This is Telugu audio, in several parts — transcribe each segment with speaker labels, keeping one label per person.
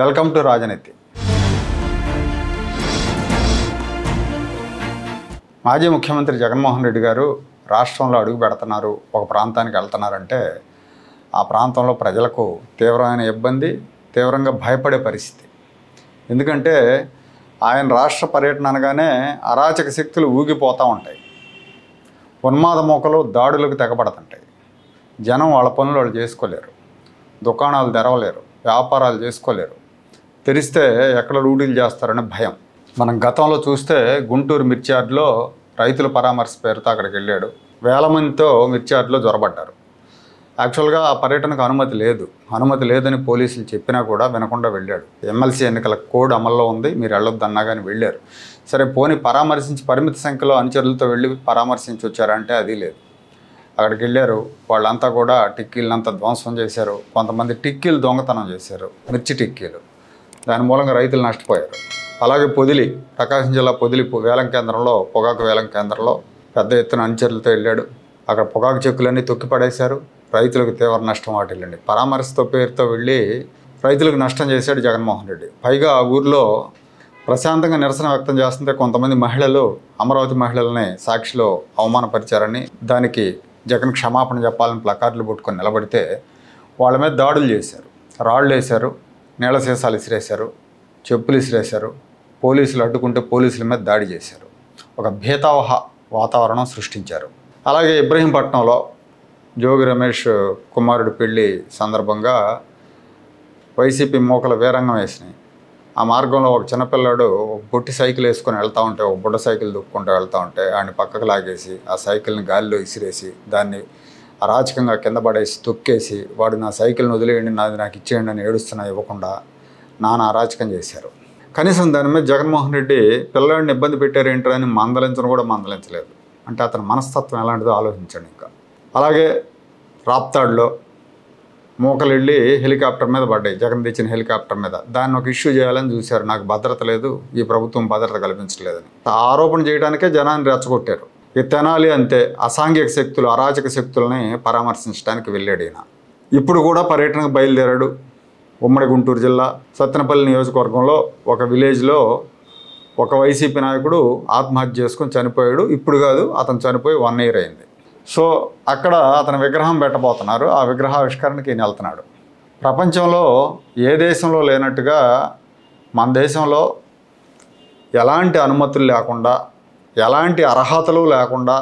Speaker 1: వెల్కమ్ టు రాజనీతి. మాజీ ముఖ్యమంత్రి జగన్మోహన్ రెడ్డి గారు రాష్ట్రంలో అడుగు పెడుతున్నారు, ఒక ప్రాంతానికి వెళ్తున్నారంటే ఆ ప్రాంతంలో ప్రజలకు తీవ్రమైన ఇబ్బంది, తీవ్రంగా భయపడే పరిస్థితి. ఎందుకంటే ఆయన రాష్ట్ర పర్యటన అనగానే అరాచక శక్తులు ఊగిపోతూ ఉంటాయి, ఉన్మాద మోకలు దాడులకు తెగబడుతుంటాయి. జనం వాళ్ళ పనులు వాళ్ళు చేసుకోలేరు, దుకాణాలు తెరవలేరు, వ్యాపారాలు చేసుకోలేరు, తెరిస్తే ఎక్కడ లూటీలు చేస్తారనే భయం. మనం గతంలో చూస్తే గుంటూరు మిర్చియార్డ్లో రైతుల పరామర్శ పేరుతో అక్కడికి వెళ్ళాడు, వేల మందితో మిర్చియార్డ్లో జొరబడ్డారు. యాక్చువల్గా ఆ పర్యటనకు అనుమతి లేదని పోలీసులు చెప్పినా కూడా వినకుండా వెళ్ళాడు. ఎమ్మెల్సీ ఎన్నికల కోడ్ అమల్లో ఉంది, మీరు వెళ్ళొద్దన్నా కానీ వెళ్ళారు. సరే పోనీ పరామర్శించి పరిమిత సంఖ్యలో అనుచరులతో వెళ్ళి పరామర్శించి వచ్చారంటే అది లేదు. అక్కడికి వెళ్ళారు, వాళ్ళంతా కూడా టిక్కీలంతా ధ్వంసం చేశారు. కొంతమంది టిక్కీలు దొంగతనం చేశారు, మిర్చి టిక్కీలు. దాని మూలంగా రైతులు నష్టపోయారు. అలాగే పొదిలి, ప్రకాశం జిల్లా పొదిలి వేలం కేంద్రంలో, పొగాకు వేలం కేంద్రంలో పెద్ద ఎత్తున అనుచరులతో వెళ్ళాడు. అక్కడ పొగాకు చెక్కులన్నీ తొక్కిపడేశారు, రైతులకు తీవ్ర నష్టం వాటిల్లండి. పరామర్శతో పేరుతో వెళ్ళి రైతులకు నష్టం చేశాడు జగన్మోహన్ రెడ్డి. పైగా ఆ ఊరిలో ప్రశాంతంగా నిరసన వ్యక్తం చేస్తుంటే కొంతమంది మహిళలు, అమరావతి మహిళలని సాక్షిలో అవమానపరిచారని, దానికి జగన్ క్షమాపణ చెప్పాలని ప్లకార్డులు పట్టుకొని నిలబడితే వాళ్ళ మీద దాడులు చేశారు. రాళ్ళు వేశారు, నీళ్ళ సీసాలు ఇసిరేశారు, చెప్పులు ఇసిరేశారు. పోలీసులు అడ్డుకుంటే పోలీసుల మీద దాడి చేశారు. ఒక భీతావహ వాతావరణం సృష్టించారు. అలాగే ఇబ్రహీంపట్నంలో జోగి రమేష్ కుమారుడి పెళ్లి సందర్భంగా వైసీపీ మోకలు వేరంగం వేసినాయి. ఆ మార్గంలో ఒక చిన్నపిల్లాడు ఒక పొట్టి సైకిల్ వేసుకొని వెళ్తూ ఉంటే, ఒక బుడ్డ సైకిల్ దుక్కుంటూ వెళ్తూ ఉంటే ఆయన పక్కకు లాగేసి ఆ సైకిల్ని గాలిలో ఇసిరేసి దాన్ని అరాచకంగా కింద పడేసి తొక్కేసి, వాడు నా సైకిల్ని వదిలేయండి, నాకు ఇచ్చేయండి అని ఏడుస్తున్నా ఇవ్వకుండా నానా అరాచకం చేశారు. కనీసం దాని మీద జగన్మోహన్ రెడ్డి పిల్లాడిని ఇబ్బంది పెట్టారేంటో అని మందలించను కూడా మందలించలేదు. అంటే అతని మనస్తత్వం ఎలాంటిదో ఆలోచించండి. ఇంకా అలాగే రాప్తాడులో మోకలు వెళ్ళి హెలికాప్టర్ మీద పడ్డాయి, జగన్ తెచ్చిన హెలికాప్టర్ మీద. దాన్ని ఒక ఇష్యూ చేయాలని చూశారు. నాకు భద్రత లేదు, ఈ ప్రభుత్వం భద్రత కల్పించలేదని ఆరోపణ చేయడానికే జనాన్ని రెచ్చగొట్టారు. ఈ తెనాలి అంతే, అసాంఘిక శక్తులు, అరాచక శక్తులని పరామర్శించడానికి వెళ్ళాడు ఈయన. ఇప్పుడు కూడా పర్యటనకు బయలుదేరాడు. ఉమ్మడి గుంటూరు జిల్లా సత్తెనపల్లి నియోజకవర్గంలో ఒక విలేజ్లో ఒక వైసీపీ నాయకుడు ఆత్మహత్య చేసుకొని చనిపోయాడు. ఇప్పుడు కాదు, అతను చనిపోయి 1 year అయింది. సో అక్కడ అతని విగ్రహం పెట్టబోతున్నారు. ఆ విగ్రహావిష్కరణకి ఈయన వెళ్తున్నాడు. ప్రపంచంలో ఏ దేశంలో లేనట్టుగా మన దేశంలో ఎలాంటి అనుమతులు లేకుండా, ఎలాంటి అర్హతలు లేకుండా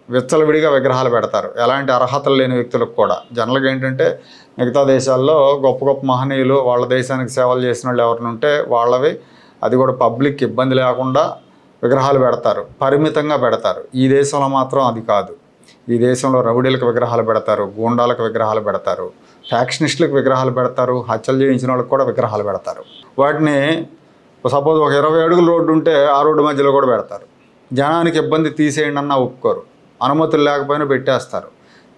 Speaker 1: విచ్చలవిడిగా విగ్రహాలు పెడతారు. ఎలాంటి అర్హతలు లేని వ్యక్తులకు కూడా. జనరల్గా ఏంటంటే మిగతా దేశాల్లో గొప్ప గొప్ప మహనీయులు, వాళ్ళ దేశానికి సేవలు చేసిన వాళ్ళు ఎవరిని ఉంటే వాళ్ళవి, అది కూడా పబ్లిక్ ఇబ్బంది లేకుండా విగ్రహాలు పెడతారు, పరిమితంగా పెడతారు. ఈ దేశంలో మాత్రం అది కాదు. ఈ దేశంలో రౌడీలకు విగ్రహాలు పెడతారు, గూండాలకు విగ్రహాలు పెడతారు, ఫ్యాక్షనిస్టులకు విగ్రహాలు పెడతారు, హత్యలు చేయించిన వాళ్ళకి కూడా విగ్రహాలు పెడతారు. వాటిని సపోజ్ ఒక 20 అడుగుల రోడ్డు ఉంటే ఆ రోడ్డు మధ్యలో కూడా పెడతారు. జనానికి ఇబ్బంది తీసేయండి అన్నా ఒప్పుకోరు, అనుమతులు లేకపోయినా పెట్టేస్తారు.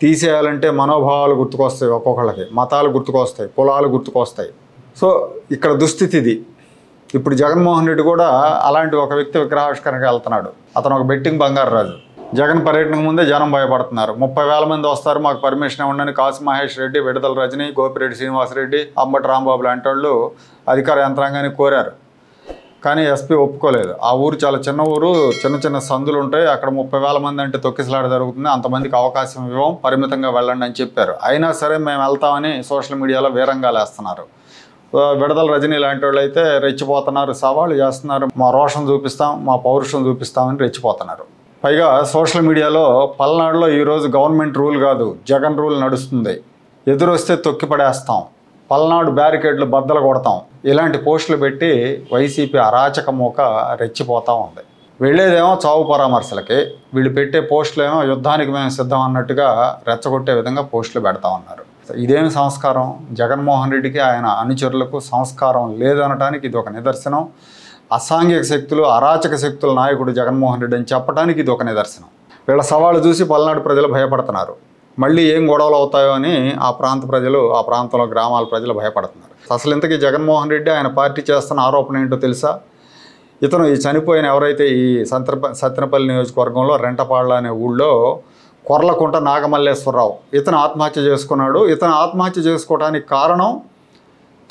Speaker 1: తీసేయాలంటే మనోభావాలు గుర్తుకొస్తాయి, ఒక్కొక్కళ్ళకి మతాలు గుర్తుకొస్తాయి, కులాలు గుర్తుకొస్తాయి. సో ఇక్కడ దుస్థితి ఇది. ఇప్పుడు జగన్మోహన్ రెడ్డి కూడా అలాంటి ఒక వ్యక్తి విగ్రహావిష్కరణకి వెళ్తున్నాడు. అతను ఒక బెట్టింగ్ బంగారు రాజు. జగన్ పర్యటనకు ముందే జనం భయపడుతున్నారు. 30,000 మంది వస్తారు, మాకు పర్మిషన్ ఇవ్వండి. కాసు మహేష్ రెడ్డి, విడదల రజని, గోపిరెడ్డి శ్రీనివాసరెడ్డి, అంబటి రాంబాబు లాంటి వాళ్ళు అధికార యంత్రాంగాన్ని కోరారు. కానీ ఎస్పీ ఒప్పుకోలేదు. ఆ ఊరు చాలా చిన్న ఊరు, చిన్న చిన్న సందులు ఉంటాయి, అక్కడ 30,000 మంది అంటే తొక్కిసలాట జరుగుతుంది, అంతమందికి అవకాశం ఇవ్వం, పరిమితంగా వెళ్ళండి అని చెప్పారు. అయినా సరే మేము వెళ్తామని సోషల్ మీడియాలో వీరంగాలు వేస్తున్నారు. విడదల రజనీ లాంటి వాళ్ళు అయితే రెచ్చిపోతున్నారు, సవాళ్ళు చేస్తున్నారు, మా రోషం చూపిస్తాం, మా పౌరుషం చూపిస్తామని రెచ్చిపోతున్నారు. పైగా సోషల్ మీడియాలో పల్నాడులో ఈరోజు గవర్నమెంట్ రూల్ కాదు, జగన్ రూల్ నడుస్తుంది, ఎదురొస్తే తొక్కి పడేస్తాం, పల్నాడు బ్యారికేడ్లు బద్దలు కొడతాం, ఇలాంటి పోస్టులు పెట్టి వైసీపీ అరాచక మూక రెచ్చిపోతూ ఉంది. వెళ్ళేదేమో చావు పరామర్శలకి, వీళ్ళు పెట్టే పోస్టులు ఏమో యుద్ధానికి మేము సిద్ధం అన్నట్టుగా రెచ్చగొట్టే విధంగా పోస్టులు పెడతా ఉన్నారు. ఇదేమి సంస్కారం? జగన్మోహన్ రెడ్డికి ఆయన అనుచరులకు సంస్కారం లేదనటానికి ఇది ఒక నిదర్శనం. అసాంఘిక శక్తులు, అరాచక శక్తుల నాయకుడు జగన్మోహన్ రెడ్డి అని చెప్పడానికి ఇది ఒక నిదర్శనం. వీళ్ళ సవాళ్ళు చూసి పల్నాడు ప్రజలు భయపడుతున్నారు. మళ్ళీ ఏం గొడవలు అవుతాయో అని ఆ ప్రాంత ప్రజలు, ఆ ప్రాంతంలో గ్రామాల ప్రజలు భయపడుతున్నారు. అసలు ఇంతకీ జగన్మోహన్ రెడ్డి ఆయన పార్టీ చేస్తున్న ఆరోపణ ఏంటో తెలుసా? ఇతను ఈ చనిపోయిన ఎవరైతే ఈ సత్తెనపల్లి నియోజకవర్గంలో రెంటపాళ్ళ అనే ఊళ్ళో కొర్లకుంట నాగమల్లేశ్వరరావు, ఇతను ఆత్మహత్య చేసుకున్నాడు. ఇతను ఆత్మహత్య చేసుకోవడానికి కారణం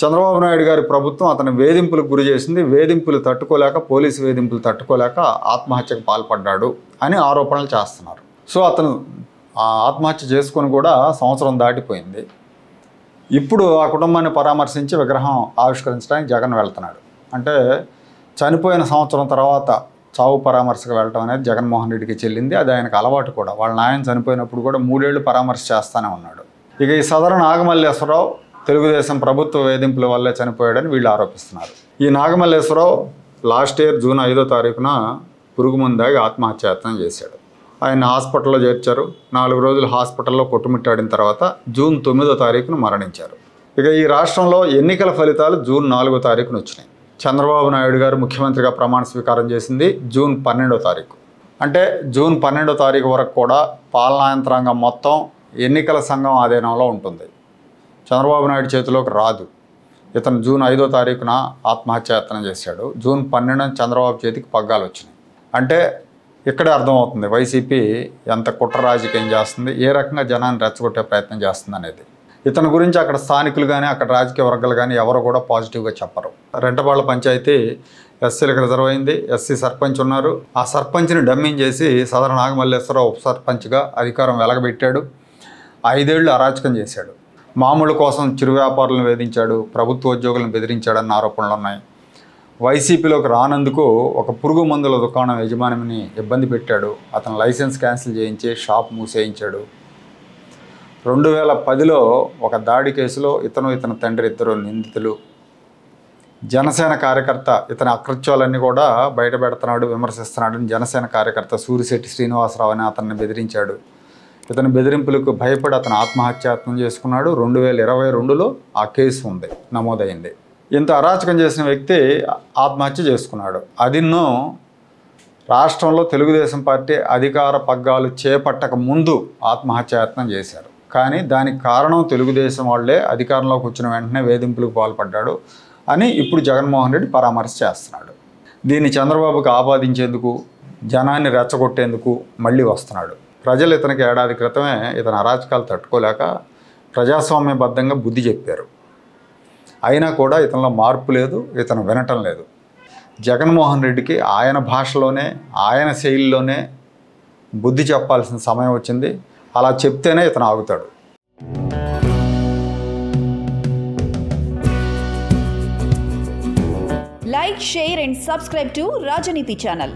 Speaker 1: చంద్రబాబు నాయుడు గారి ప్రభుత్వం అతని వేధింపులకు గురి చేసింది. వేధింపులు తట్టుకోలేక, పోలీసు వేధింపులు తట్టుకోలేక ఆత్మహత్యకు పాల్పడ్డాడు అని ఆరోపణలు చేస్తున్నారు. సో అతను ఆత్మహత్య చేసుకొని కూడా సంవత్సరం దాటిపోయింది. ఇప్పుడు ఆ కుటుంబాన్ని పరామర్శించి విగ్రహం ఆవిష్కరించడానికి జగన్ వెళ్తున్నాడు. అంటే చనిపోయిన సంవత్సరం తర్వాత చావు పరామర్శకు వెళ్ళటం అనేది జగన్మోహన్ రెడ్డికి చెల్లింది. అది ఆయనకు అలవాటు కూడా. వాళ్ళ నాయన చనిపోయినప్పుడు కూడా 3 ఏళ్ళు పరామర్శ చేస్తూనే ఉన్నాడు. ఇక ఈ సదరు నాగమల్లేశ్వరరావు తెలుగుదేశం ప్రభుత్వ వేధింపుల వల్లే చనిపోయాడని వీళ్ళు ఆరోపిస్తున్నారు. ఈ నాగమల్లేశ్వరరావు లాస్ట్ ఇయర్ జూన్ 5వ తారీఖున పురుగుమందాగి ఆత్మహత్యాయత్నం చేశాడు. ఆయన హాస్పిటల్లో చేర్చారు. 4 రోజులు హాస్పిటల్లో కొట్టుమిట్టాడిన తర్వాత జూన్ 9వ తారీఖున మరణించారు. ఇక ఈ రాష్ట్రంలో ఎన్నికల ఫలితాలు జూన్ 4వ తారీఖున వచ్చినాయి. చంద్రబాబు నాయుడు గారు ముఖ్యమంత్రిగా ప్రమాణ స్వీకారం చేసింది జూన్ 12వ తారీఖు. అంటే జూన్ 12వ తారీఖు వరకు కూడా పాలనా యంత్రాంగం మొత్తం ఎన్నికల సంఘం ఆధీనంలో ఉంటుంది. చంద్రబాబు నాయుడు చేతిలోకి రాదు. ఇతను జూన్ 5వ తారీఖున ఆత్మహత్యాయత్నం చేశాడు. జూన్ 12న చంద్రబాబు చేతికి పగ్గాలు వచ్చినాయి. అంటే ఇక్కడే అర్థమవుతుంది వైసీపీ ఎంత కుట్ర రాజకీయం చేస్తుంది, ఏ రకంగా జనాన్ని రెచ్చగొట్టే ప్రయత్నం చేస్తుంది అనేది. ఇతని గురించి అక్కడ స్థానికులు కానీ అక్కడ రాజకీయ వర్గాలు కానీ ఎవరు కూడా పాజిటివ్గా చెప్పరు. రెంటపాళ్ళ పంచాయతీ ఎస్సీలకు రిజర్వ్ అయింది. ఎస్సీ సర్పంచ్ ఉన్నారు. ఆ సర్పంచ్ని డమ్మింగ్ చేసి సదరు నాగమల్లేశ్వరరావు ఉప సర్పంచ్గా అధికారం వెలగబెట్టాడు. 5 ఏళ్ళు అరాచకం చేశాడు. మామూలు కోసం చిరు వ్యాపారులను వేధించాడు, ప్రభుత్వ ఉద్యోగులను బెదిరించాడన్న ఆరోపణలు ఉన్నాయి. వైసీపీలోకి రానందుకు ఒక పురుగు మందుల దుకాణం యజమానిని ఇబ్బంది పెట్టాడు. అతను లైసెన్స్ క్యాన్సిల్ చేయించి షాప్ మూసేయించాడు. 2010లో ఒక దాడి కేసులో ఇతని తండ్రి ఇద్దరు నిందితులు. జనసేన కార్యకర్త ఇతని అకృత్యాలన్నీ కూడా బయట పెడుతున్నాడు, విమర్శిస్తున్నాడని జనసేన కార్యకర్త సూరిశెట్టి శ్రీనివాసరావు అని అతన్ని బెదిరించాడు. ఇతని బెదిరింపులకు భయపడి అతను ఆత్మహత్యాయత్నం చేసుకున్నాడు. 2022లో ఆ కేసు ఉంది, నమోదైంది. ఇంత అరాచకం చేసిన వ్యక్తి ఆత్మహత్య చేసుకున్నాడు. అదిన్నో రాష్ట్రంలో తెలుగుదేశం పార్టీ అధికార పగ్గాలు చేపట్టక ముందు ఆత్మహత్యాయత్నం చేశారు. కానీ దానికి కారణం తెలుగుదేశం వాళ్ళే. అధికారంలోకి వచ్చిన వెంటనే వేధింపులకు పాల్పడ్డాడు అని ఇప్పుడు జగన్మోహన్ రెడ్డి పరామర్శ చేస్తున్నాడు. దీన్ని చంద్రబాబుకి ఆపాదించేందుకు, జనాన్ని రెచ్చగొట్టేందుకు మళ్ళీ వస్తున్నాడు. ప్రజలు ఇతనికి ఏడాది క్రితమే ఇతని అరాచకాలు తట్టుకోలేక ప్రజాస్వామ్యబద్ధంగా బుద్ధి చెప్పారు. అయినా కూడా ఇతనిలో మార్పు లేదు, ఇతను వినటం లేదు. జగన్మోహన్ రెడ్డికి ఆయన భాషలోనే, ఆయన శైలిలోనే బుద్ధి చెప్పాల్సిన సమయం వచ్చింది. అలా చెప్తేనే ఇతను ఆగుతాడు.
Speaker 2: Like, share and subscribe to Rajaniti channel.